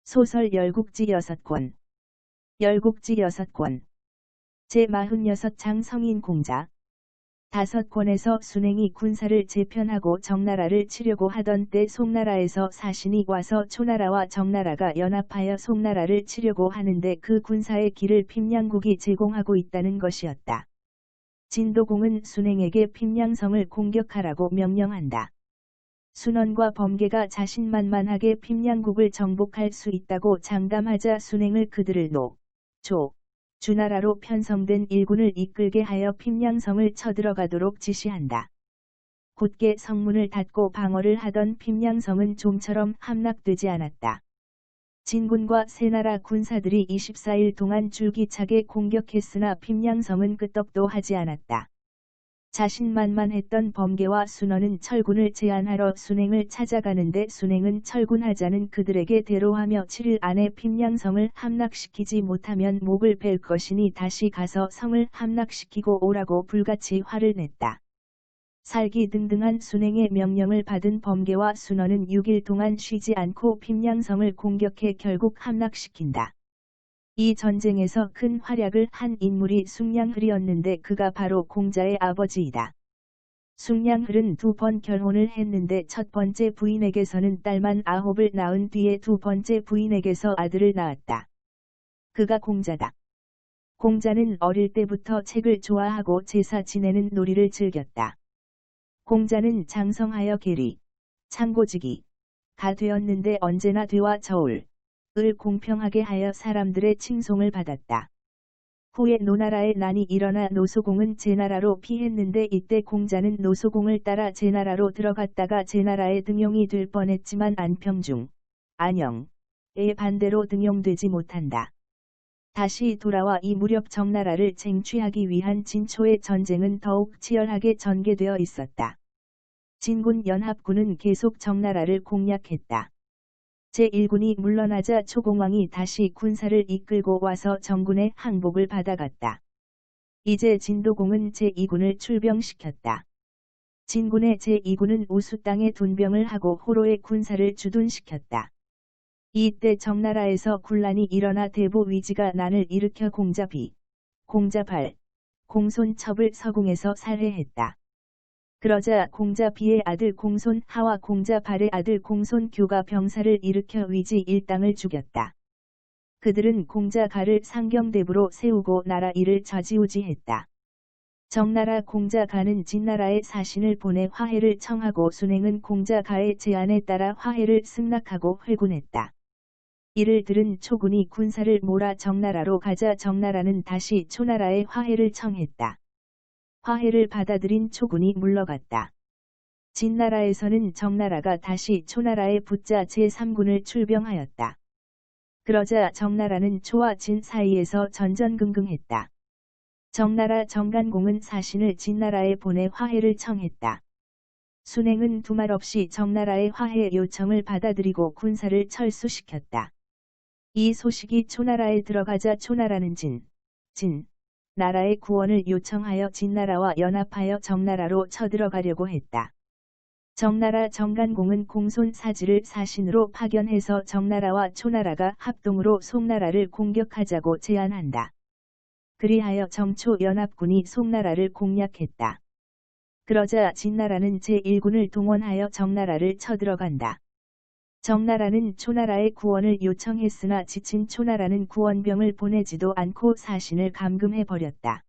소설 열국지 6권. 열국지 6권. 제46장 성인 공자. 5권에서 순행이 군사를 재편하고 정나라를 치려고 하던 때 송나라에서 사신이 와서 초나라와 정나라가 연합하여 송나라를 치려고 하는데 그 군사의 길을 핍량국이 제공하고 있다는 것이었다. 진도공은 순행에게 핍량성을 공격하라고 명령한다. 순원과 범계가 자신만만하게 핍량국을 정복할 수 있다고 장담하자 순행을 그들을 노, 조, 주나라로 편성된 일군을 이끌게 하여 핍량성을 쳐들어가도록 지시한다. 곧게 성문을 닫고 방어를 하던 핍량성은 좀처럼 함락되지 않았다. 진군과 세나라 군사들이 24일 동안 줄기차게 공격했으나 핍량성은 끄떡도 하지 않았다. 자신만만했던 범계와 순원은 철군을 제안하러 순행을 찾아가는데 순행은 철군하자는 그들에게 대로하며 7일 안에 핍량성을 함락시키지 못하면 목을 벨 것이니 다시 가서 성을 함락시키고 오라고 불같이 화를 냈다. 살기등등한 순행의 명령을 받은 범계와 순원은 6일 동안 쉬지 않고 핍량성을 공격해 결국 함락시킨다. 이 전쟁에서 큰 활약을 한 인물이 숭량흘이었는데 그가 바로 공자의 아버지이다. 숭량흘은 2번 결혼을 했는데 첫 번째 부인에게서는 딸만 9을 낳은 뒤에 두 번째 부인에게서 아들을 낳았다. 그가 공자다. 공자는 어릴 때부터 책을 좋아하고 제사 지내는 놀이를 즐겼다. 공자는 장성하여 계리, 창고지기, 가 되었는데 언제나 되와 저울, 을 공평하게 하여 사람들의 칭송을 받았다. 후에 노나라의 난이 일어나 노소공은 제나라로 피했는데 이때 공자는 노소공을 따라 제나라로 들어갔다가 제나라의 등용이 될 뻔했지만 안평중, 안영의 반대로 등용되지 못한다. 다시 돌아와 이 무렵 정나라를 쟁취하기 위한 진초의 전쟁은 더욱 치열하게 전개되어 있었다. 진군 연합군은 계속 정나라를 공략했다. 제1군이 물러나자 초공왕이 다시 군사를 이끌고 와서 정군의 항복을 받아갔다. 이제 진도공은 제2군을 출병시켰다. 진군의 제2군은 우수 땅에 둔병을 하고 호로의 군사를 주둔시켰다. 이때 정나라에서 군란이 일어나 대보 위지가 난을 일으켜 공자비, 공자발, 공손첩을 서궁에서 살해했다. 그러자 공자비의 아들 공손하와 공자발의 아들 공손교가 병사를 일으켜 위지 일당을 죽였다. 그들은 공자가를 상경대부로 세우고 나라 일을 좌지우지했다. 정나라 공자가는 진나라의 사신을 보내 화해를 청하고 순행은 공자가의 제안에 따라 화해를 승낙하고 회군했다. 이를 들은 초군이 군사를 몰아 정나라로 가자 정나라는 다시 초나라에 화해를 청했다. 화해를 받아들인 초군이 물러갔다. 진나라에서는 정나라가 다시 초나라에 붙자 제3군을 출병하였다. 그러자 정나라는 초와 진 사이에서 전전긍긍했다. 정나라 정간공은 사신을 진나라에 보내 화해를 청했다. 순행은 두말 없이 정나라의 화해 요청을 받아들이고 군사를 철수시켰다. 이 소식이 초나라에 들어가자 초나라는 나라의 구원을 요청하여 진나라와 연합하여 정나라로 쳐들어가려고 했다. 정나라 정간공은 공손사지를 사신으로 파견해서 정나라와 초나라가 합동으로 송나라를 공격하자고 제안한다. 그리하여 정초 연합군이 송나라를 공략했다. 그러자 진나라는 제1군을 동원하여 정나라를 쳐들어간다. 정나라는 초나라의 구원을 요청했으나 지친 초나라는 구원병을 보내지도 않고 사신을 감금해버렸다.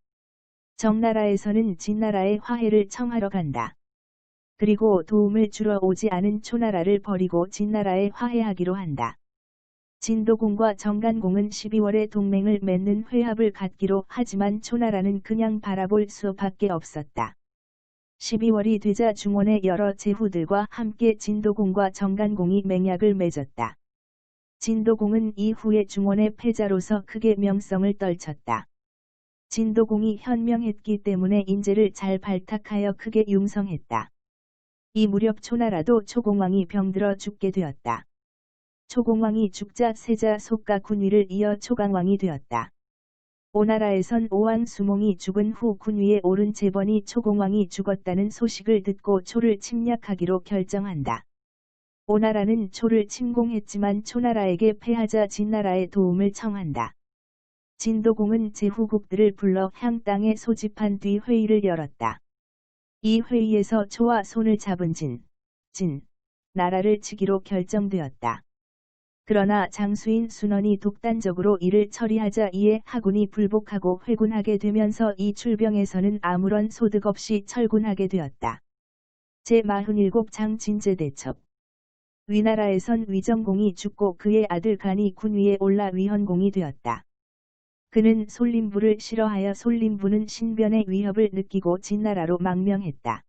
정나라에서는 진나라의 화해를 청하러 간다. 그리고 도움을 주러 오지 않은 초나라를 버리고 진나라에 화해하기로 한다. 진도공과 정간공은 12월에 동맹을 맺는 회합을 갖기로 하지만 초나라는 그냥 바라볼 수밖에 없었다. 12월이 되자 중원의 여러 제후들과 함께 진도공과 정간공이 맹약을 맺었다. 진도공은 이후에 중원의 패자로서 크게 명성을 떨쳤다. 진도공이 현명했기 때문에 인재를 잘 발탁하여 크게 융성했다. 이 무렵 초나라도 초공왕이 병들어 죽게 되었다. 초공왕이 죽자 세자 속가 군위를 이어 초강왕이 되었다. 오나라에선 오왕 수몽이 죽은 후 군위에 오른 제번이 초공왕이 죽었다는 소식을 듣고 초를 침략하기로 결정한다. 오나라는 초를 침공했지만 초나라에게 패하자 진나라의 도움을 청한다. 진도공은 제후국들을 불러 향땅에 소집한 뒤 회의를 열었다. 이 회의에서 초와 손을 잡은 나라를 치기로 결정되었다. 그러나 장수인 순원이 독단적으로 이를 처리하자 이에 하군이 불복하고 회군하게 되면서 이 출병에서는 아무런 소득 없이 철군하게 되었다. 제47장 진제대첩. 위나라에선 위정공이 죽고 그의 아들 간이 군위에 올라 위헌공이 되었다. 그는 솔림부를 싫어하여 솔림부는 신변의 위협을 느끼고 진나라로 망명했다.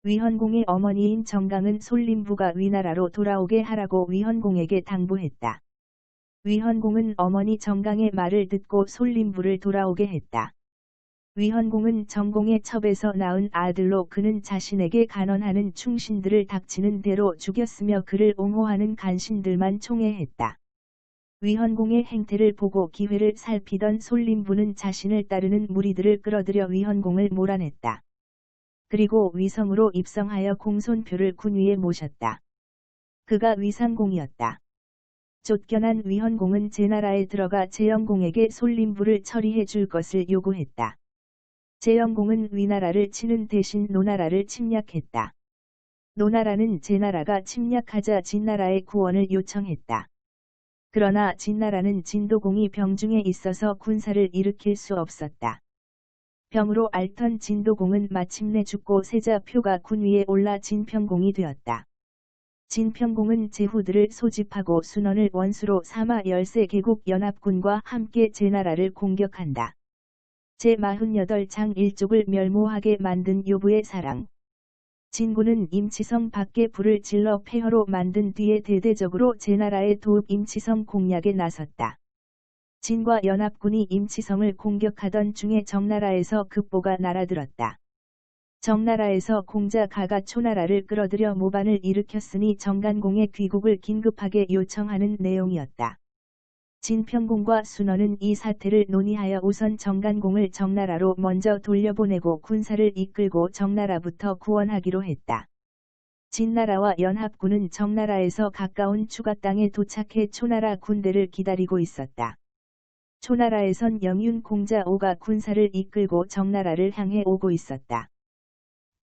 위헌공의 어머니인 정강은 솔림부가 위나라로 돌아오게 하라고 위헌공에게 당부했다. 위헌공은 어머니 정강의 말을 듣고 솔림부를 돌아오게 했다. 위헌공은 정공의 첩에서 낳은 아들로 그는 자신에게 간언하는 충신들을 닥치는 대로 죽였으며 그를 옹호하는 간신들만 총애했다. 위헌공의 행태를 보고 기회를 살피던 솔림부는 자신을 따르는 무리들을 끌어들여 위헌공을 몰아냈다. 그리고 위성으로 입성하여 공손표를 군위에 모셨다. 그가 위상공이었다. 쫓겨난 위헌공은 제나라에 들어가 제영공에게 솔림부를 처리해 줄 것을 요구했다. 제영공은 위나라를 치는 대신 노나라를 침략했다. 노나라는 제나라가 침략하자 진나라의 구원을 요청했다. 그러나 진나라는 진도공이 병중에 있어서 군사를 일으킬 수 없었다. 병으로 앓던 진도공은 마침내 죽고 세자표가 군위에 올라 진평공이 되었다. 진평공은 제후들을 소집하고 순원을 원수로 삼아 13개국 연합군과 함께 제나라를 공격한다. 제48장 일족을 멸모하게 만든 요부의 사랑. 진군은 임치성 밖에 불을 질러 폐허로 만든 뒤에 대대적으로 제나라의 도읍 임치성 공략에 나섰다. 진과 연합군이 임치성을 공격하던 중에 정나라에서 급보가 날아들었다. 정나라에서 공자 가가 초나라를 끌어들여 모반을 일으켰으니 정간공의 귀국을 긴급하게 요청하는 내용이었다. 진평공과 순원은 이 사태를 논의하여 우선 정간공을 정나라로 먼저 돌려보내고 군사를 이끌고 정나라부터 구원하기로 했다. 진나라와 연합군은 정나라에서 가까운 추가 땅에 도착해 초나라 군대를 기다리고 있었다. 초나라에선 영윤 공자 오가 군사를 이끌고 정나라를 향해 오고 있었다.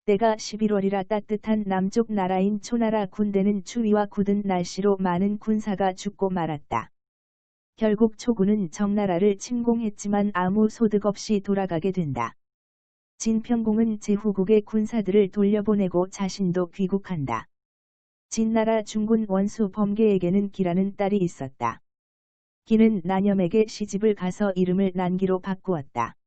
때가 11월이라 따뜻한 남쪽 나라인 초나라 군대는 추위와 굳은 날씨로 많은 군사가 죽고 말았다. 결국 초군은 정나라를 침공했지만 아무 소득 없이 돌아가게 된다. 진평공은 제후국의 군사들을 돌려보내고 자신도 귀국한다. 진나라 중군 원수 범계에게는 기라는 딸이 있었다. 기는 난염에게 시집을 가서 이름을 난기로 바꾸었다.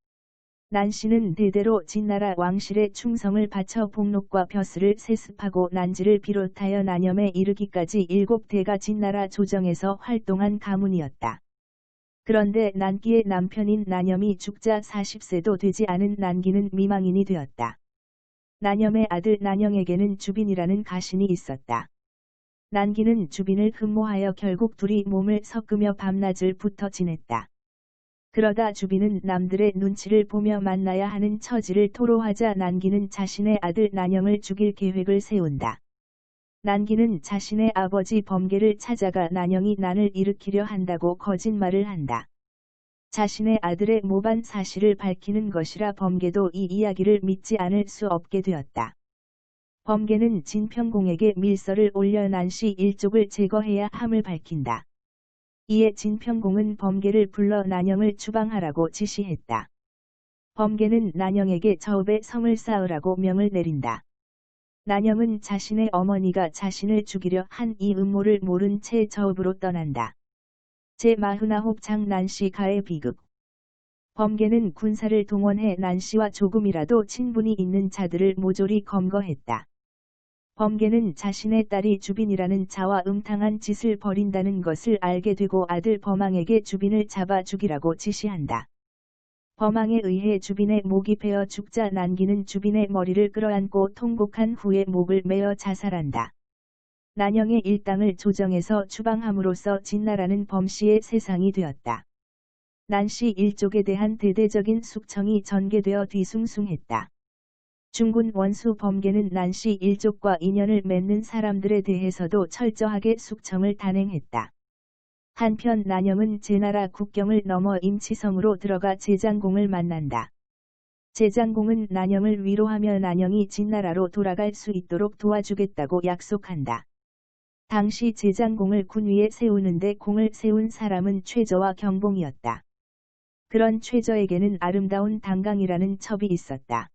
난씨는 대대로 진나라 왕실의 충성을 바쳐 복록과 벼슬을 세습하고 난지를 비롯하여 난염에 이르기까지 7대가 진나라 조정에서 활동한 가문이었다. 그런데 난기의 남편인 난염이 죽자 40세도 되지 않은 난기는 미망인이 되었다. 난염의 아들 난영에게는 주빈이라는 가신이 있었다. 난기는 주빈을 흠모하여 결국 둘이 몸을 섞으며 밤낮을 붙어 지냈다. 그러다 주빈은 남들의 눈치를 보며 만나야 하는 처지를 토로하자 난기는 자신의 아들 난영을 죽일 계획을 세운다. 난기는 자신의 아버지 범계를 찾아가 난영이 난을 일으키려 한다고 거짓말을 한다. 자신의 아들의 모반 사실을 밝히는 것이라 범계도 이 이야기를 믿지 않을 수 없게 되었다. 범계는 진평공에게 밀서를 올려 난씨 일족을 제거해야 함을 밝힌다. 이에 진평공은 범계를 불러 난영을 추방하라고 지시했다. 범계는 난영에게 저읍에 성을 쌓으라고 명을 내린다. 난영은 자신의 어머니가 자신을 죽이려 한 이 음모를 모른 채 저읍으로 떠난다. 제49장 난씨 가의 비극. 범계는 군사를 동원해 난씨와 조금이라도 친분이 있는 자들을 모조리 검거했다. 범계는 자신의 딸이 주빈이라는 자와 음탕한 짓을 벌인다는 것을 알게 되고 아들 범왕에게 주빈을 잡아 죽이라고 지시한다. 범왕에 의해 주빈의 목이 베어 죽자 난기는 주빈의 머리를 끌어안고 통곡한 후에 목을 메어 자살한다. 난영의 일당을 조정해서 추방함으로써 진나라는 범씨의 세상이 되었다. 난씨 일족에 대한 대대적인 숙청이 전개되어 뒤숭숭했다. 중군 원수 범계는 난시 일족과 인연을 맺는 사람들에 대해서도 철저하게 숙청을 단행했다. 한편 난영은 제나라 국경을 넘어 임치성으로 들어가 제장공을 만난다. 제장공은 난영을 위로하며 난영이 진나라로 돌아갈 수 있도록 도와주겠다고 약속한다. 당시 제장공을 군 위에 세우는데 공을 세운 사람은 최저와 경봉이었다. 그런 최저에게는 아름다운 단강이라는 첩이 있었다.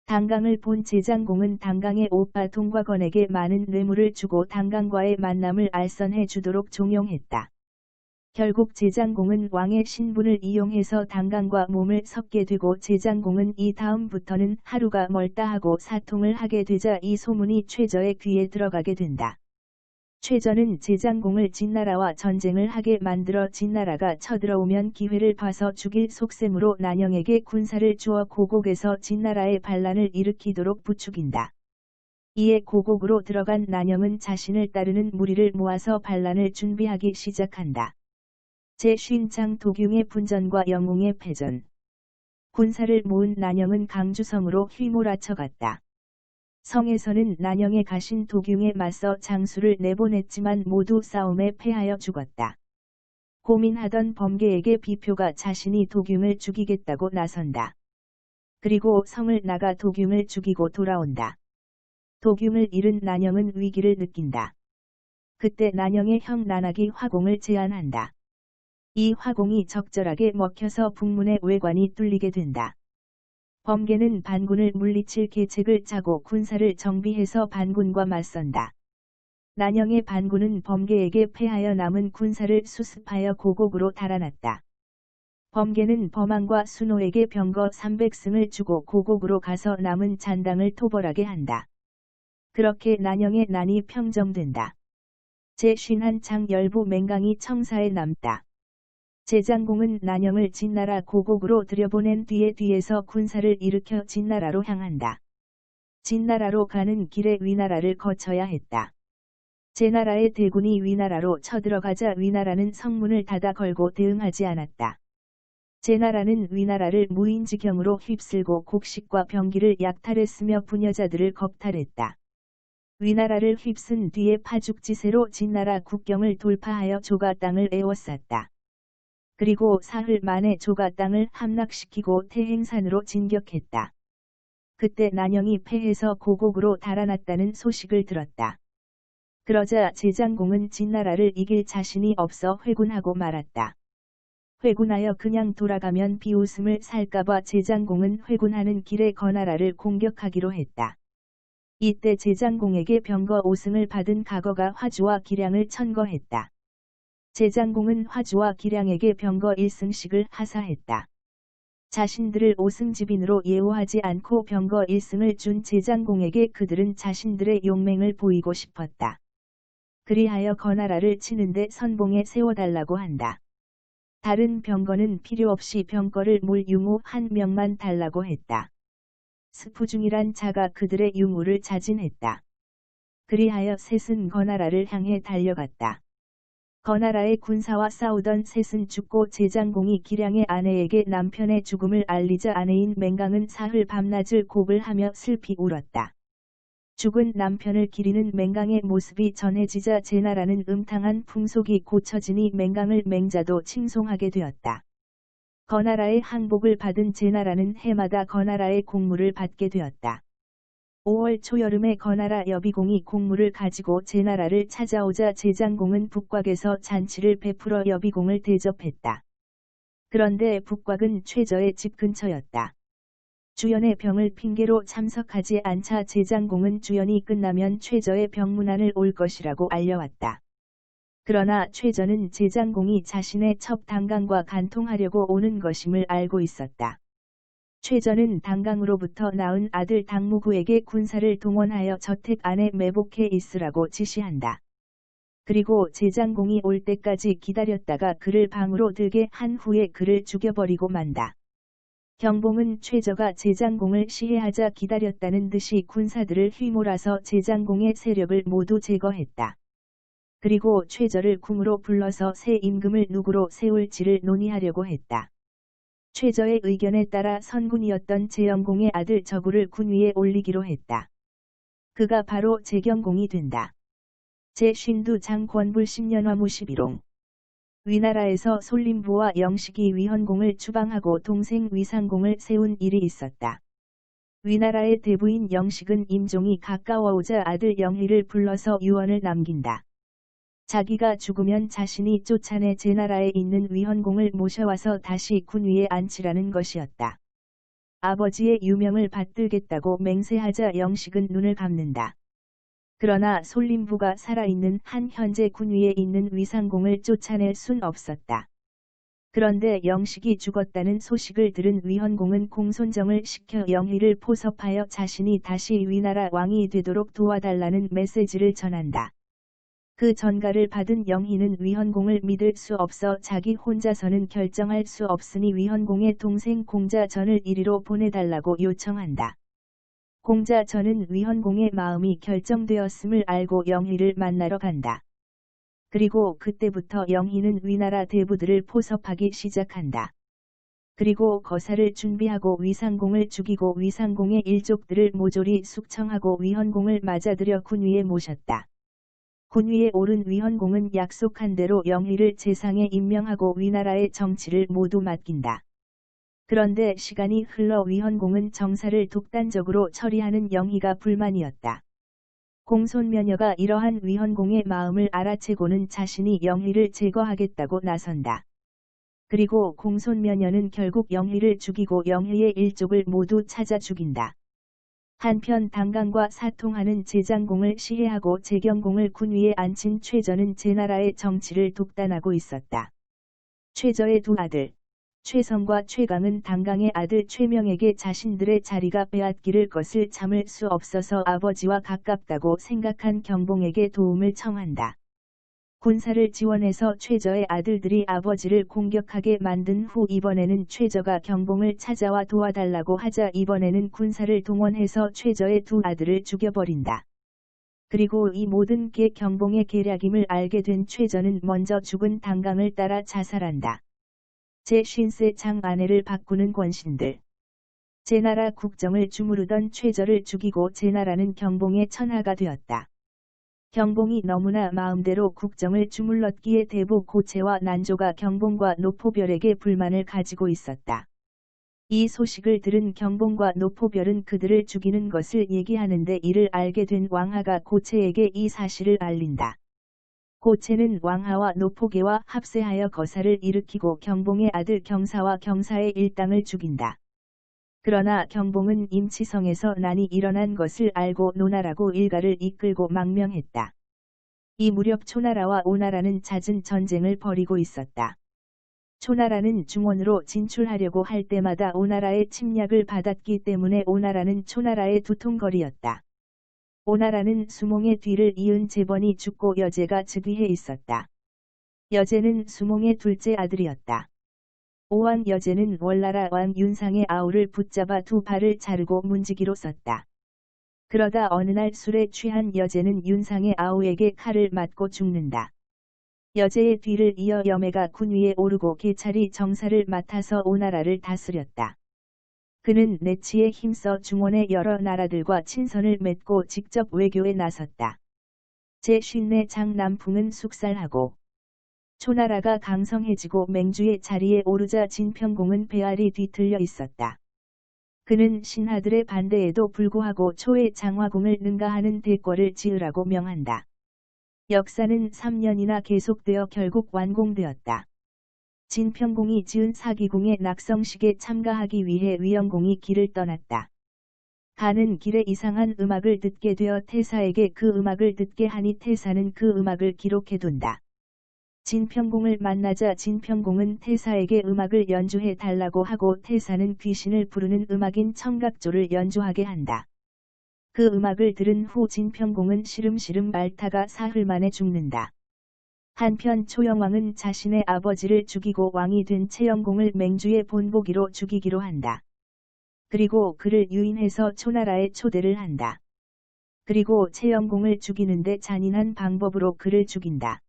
단강을 본 제장공은 단강의 오빠 동과건에게 많은 뇌물을 주고 단강과의 만남을 알선해 주도록 종용했다. 결국 제장공은 왕의 신분을 이용해서 단강과 몸을 섞게 되고 제장공은 이 다음부터는 하루가 멀다 하고 사통을 하게 되자 이 소문이 최저의 귀에 들어가게 된다. 최저는 제장공을 진나라와 전쟁을 하게 만들어 진나라가 쳐들어오면 기회를 봐서 죽일 속셈으로 난영에게 군사를 주어 고곡에서 진나라의 반란을 일으키도록 부추긴다. 이에 고곡으로 들어간 난영은 자신을 따르는 무리를 모아서 반란을 준비하기 시작한다. 제50장 도경의 분전과 영웅의 패전. 군사를 모은 난영은 강주성으로 휘몰아쳐 갔다. 성에서는 난영에 가신 도경에 맞서 장수를 내보냈지만 모두 싸움에 패하여 죽었다. 고민하던 범계에게 비표가 자신이 도경을 죽이겠다고 나선다. 그리고 성을 나가 도경을 죽이고 돌아온다. 도경을 잃은 난영은 위기를 느낀다. 그때 난영의 형 난악이 화공을 제안한다. 이 화공이 적절하게 먹혀서 북문의 외관이 뚫리게 된다. 범계는 반군을 물리칠 계책을 짜고 군사를 정비해서 반군과 맞선다. 난영의 반군은 범계에게 패하여 남은 군사를 수습하여 고곡으로 달아났다. 범계는 범왕과 순호에게 병거 300승을 주고 고곡으로 가서 남은 잔당을 토벌하게 한다. 그렇게 난영의 난이 평정된다. 제51장 열부 맹강이 청사에 남다. 제장공은 난영을 진나라 고곡으로 들여보낸 뒤에서 군사를 일으켜 진나라로 향한다. 진나라로 가는 길에 위나라를 거쳐야 했다. 제나라의 대군이 위나라로 쳐들어가자 위나라는 성문을 닫아 걸고 대응하지 않았다. 제나라는 위나라를 무인지경으로 휩쓸고 곡식과 병기를 약탈했으며 부녀자들을 겁탈했다. 위나라를 휩쓴 뒤에 파죽지세로 진나라 국경을 돌파하여 조가 땅을 에워쌌다. 그리고 사흘 만에 조가 땅을 함락시키고 태행산으로 진격했다. 그때 난영이 패해서 고곡으로 달아났다는 소식을 들었다. 그러자 제장공은 진나라를 이길 자신이 없어 회군하고 말았다. 회군하여 그냥 돌아가면 비웃음을 살까봐 제장공은 회군하는 길에 거나라를 공격하기로 했다. 이때 제장공에게 병거 5승을 받은 각어가 화주와 기량을 천거했다. 제장공은 화주와 기량에게 병거 1승씩을 하사했다. 자신들을 5승지빈으로 예우하지 않고 병거 1승을 준 제장공에게 그들은 자신들의 용맹을 보이고 싶었다. 그리하여 거나라를 치는데 선봉에 세워달라고 한다. 다른 병거는 필요 없이 병거를 몰 융우 1명만 달라고 했다. 스푸중이란 자가 그들의 융우를 자진했다. 그리하여 셋은 거나라를 향해 달려갔다. 거나라의 군사와 싸우던 셋은 죽고 제장공이 기량의 아내에게 남편의 죽음을 알리자 아내인 맹강은 사흘 밤낮을 곡을 하며 슬피 울었다. 죽은 남편을 기리는 맹강의 모습이 전해지자 제나라는 음탕한 풍속이 고쳐지니 맹강을 맹자도 칭송하게 되었다. 거나라의 항복을 받은 제나라는 해마다 거나라의 공물을 받게 되었다. 5월 초여름에 거나라 여비공이 공물을 가지고 제나라를 찾아오자 제장공은 북곽에서 잔치를 베풀어 여비공을 대접했다. 그런데 북곽은 최저의 집 근처였다. 주연의 병을 핑계로 참석하지 않자 제장공은 주연이 끝나면 최저의 병문안을 올 것이라고 알려왔다. 그러나 최저는 제장공이 자신의 첩 단강과 간통하려고 오는 것임을 알고 있었다. 최저는 단강으로부터 낳은 아들 당무구에게 군사를 동원하여 저택 안에 매복해 있으라고 지시한다. 그리고 제장공이 올 때까지 기다렸다가 그를 방으로 들게 한 후에 그를 죽여버리고 만다. 경봉은 최저가 제장공을 시해하자 기다렸다는 듯이 군사들을 휘몰아서 제장공의 세력을 모두 제거했다. 그리고 최저를 궁으로 불러서 새 임금을 누구로 세울지를 논의하려고 했다. 최저의 의견에 따라 선군이었던 제영공의 아들 저구를 군위에 올리기로 했다. 그가 바로 제경공이 된다. 제52장 권불 10년화무 11옹. 위나라에서 솔림부와 영식이 위헌공을 추방하고 동생 위상공을 세운 일이 있었다. 위나라의 대부인 영식은 임종이 가까워오자 아들 영희를 불러서 유언을 남긴다. 자기가 죽으면 자신이 쫓아내 제나라에 있는 위헌공을 모셔와서 다시 군위에 앉히라는 것이었다. 아버지의 유명을 받들겠다고 맹세하자 영식은 눈을 감는다. 그러나 솔림부가 살아있는 한 현재 군위에 있는 위상공을 쫓아낼 순 없었다. 그런데 영식이 죽었다는 소식을 들은 위헌공은 공손정을 시켜 영희를 포섭하여 자신이 다시 위나라 왕이 되도록 도와달라는 메시지를 전한다. 그 전가를 받은 영희는 위헌공을 믿을 수 없어 자기 혼자서는 결정할 수 없으니 위헌공의 동생 공자전을 이리로 보내달라고 요청한다. 공자전은 위헌공의 마음이 결정되었음을 알고 영희를 만나러 간다. 그리고 그때부터 영희는 위나라 대부들을 포섭하기 시작한다. 그리고 거사를 준비하고 위상공을 죽이고 위상공의 일족들을 모조리 숙청하고 위헌공을 맞아들여 군위에 모셨다. 군위에 오른 위헌공은 약속한 대로 영희를 재상에 임명하고 위나라의 정치를 모두 맡긴다. 그런데 시간이 흘러 위헌공은 정사를 독단적으로 처리하는 영희가 불만이었다. 공손면여가 이러한 위헌공의 마음을 알아채고는 자신이 영희를 제거하겠다고 나선다. 그리고 공손면여는 결국 영희를 죽이고 영희의 일족을 모두 찾아 죽인다. 한편 당강과 사통하는 제장공을 시해하고 제경공을 군위에 앉힌 최저는 제나라의 정치를 독단하고 있었다. 최저의 두 아들, 최성과 최강은 당강의 아들 최명에게 자신들의 자리가 빼앗기를 것을 참을 수 없어서 아버지와 가깝다고 생각한 경봉에게 도움을 청한다. 군사를 지원해서 최저의 아들들이 아버지를 공격하게 만든 후 이번에는 최저가 경봉을 찾아와 도와달라고 하자 이번에는 군사를 동원해서 최저의 두 아들을 죽여버린다. 그리고 이 모든 게 경봉의 계략임을 알게 된 최저는 먼저 죽은 당강을 따라 자살한다. 제53장 아내를 바꾸는 권신들. 제나라 국정을 주무르던 최저를 죽이고 제나라는 경봉의 천하가 되었다. 경봉이 너무나 마음대로 국정을 주물렀기에 대부 고체와 난조가 경봉과 노포별에게 불만을 가지고 있었다. 이 소식을 들은 경봉과 노포별은 그들을 죽이는 것을 얘기하는데 이를 알게 된 왕하가 고체에게 이 사실을 알린다. 고체는 왕하와 노포계와 합세하여 거사를 일으키고 경봉의 아들 경사와 경사의 일당을 죽인다. 그러나 경봉은 임치성에서 난이 일어난 것을 알고 노나라고 일가를 이끌고 망명했다. 이 무렵 초나라와 오나라는 잦은 전쟁을 벌이고 있었다. 초나라는 중원으로 진출하려고 할 때마다 오나라의 침략을 받았기 때문에 오나라는 초나라의 두통거리였다. 오나라는 수몽의 뒤를 이은 제번이 죽고 여제가 즉위해 있었다. 여제는 수몽의 둘째 아들이었다. 오왕 여제는 월나라 왕 윤상의 아우를 붙잡아 두 발을 자르고 문지기로 썼다. 그러다 어느 날 술에 취한 여제는 윤상의 아우에게 칼을 맞고 죽는다. 여제의 뒤를 이어 여매가 군위에 오르고 계찰이 정사를 맡아서 오나라를 다스렸다. 그는 내치에 힘써 중원의 여러 나라들과 친선을 맺고 직접 외교에 나섰다. 제54장 남풍은 숙살하고 초나라가 강성해지고 맹주의 자리에 오르자 진평공은 배알이 뒤틀려 있었다. 그는 신하들의 반대에도 불구하고 초의 장화궁을 능가하는 대궐을 지으라고 명한다. 역사는 3년이나 계속되어 결국 완공되었다. 진평공이 지은 사기궁의 낙성식에 참가하기 위해 위영공이 길을 떠났다. 가는 길에 이상한 음악을 듣게 되어 태사에게 그 음악을 듣게 하니 태사는 그 음악을 기록해둔다. 진평공을 만나자 진평공은 태사에게 음악을 연주해 달라고 하고 태사는 귀신을 부르는 음악인 청각조를 연주하게 한다. 그 음악을 들은 후 진평공은 시름시름 앓다가 사흘 만에 죽는다. 한편 초영왕은 자신의 아버지를 죽이고 왕이 된 채영공을 맹주의 본보기로 죽이기로 한다. 그리고 그를 유인해서 초나라에 초대를 한다. 그리고 채영공을 죽이는데 잔인한 방법으로 그를 죽인다.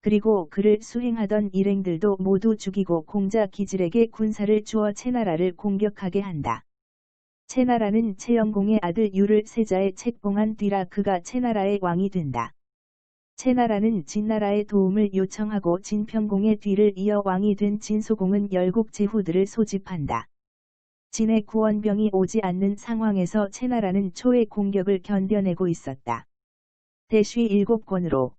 그리고 그를 수행하던 일행들도 모두 죽이고 공자 기질에게 군사를 주어 채나라를 공격하게 한다. 채나라는 채영공의 아들 유를 세자에 책봉한 뒤라 그가 채나라의 왕이 된다. 채나라는 진나라의 도움을 요청하고 진평공의 뒤를 이어 왕이 된 진소공은 열국 제후들을 소집한다. 진의 구원병이 오지 않는 상황에서 채나라는 초의 공격을 견뎌내고 있었다. 대쉬 7권으로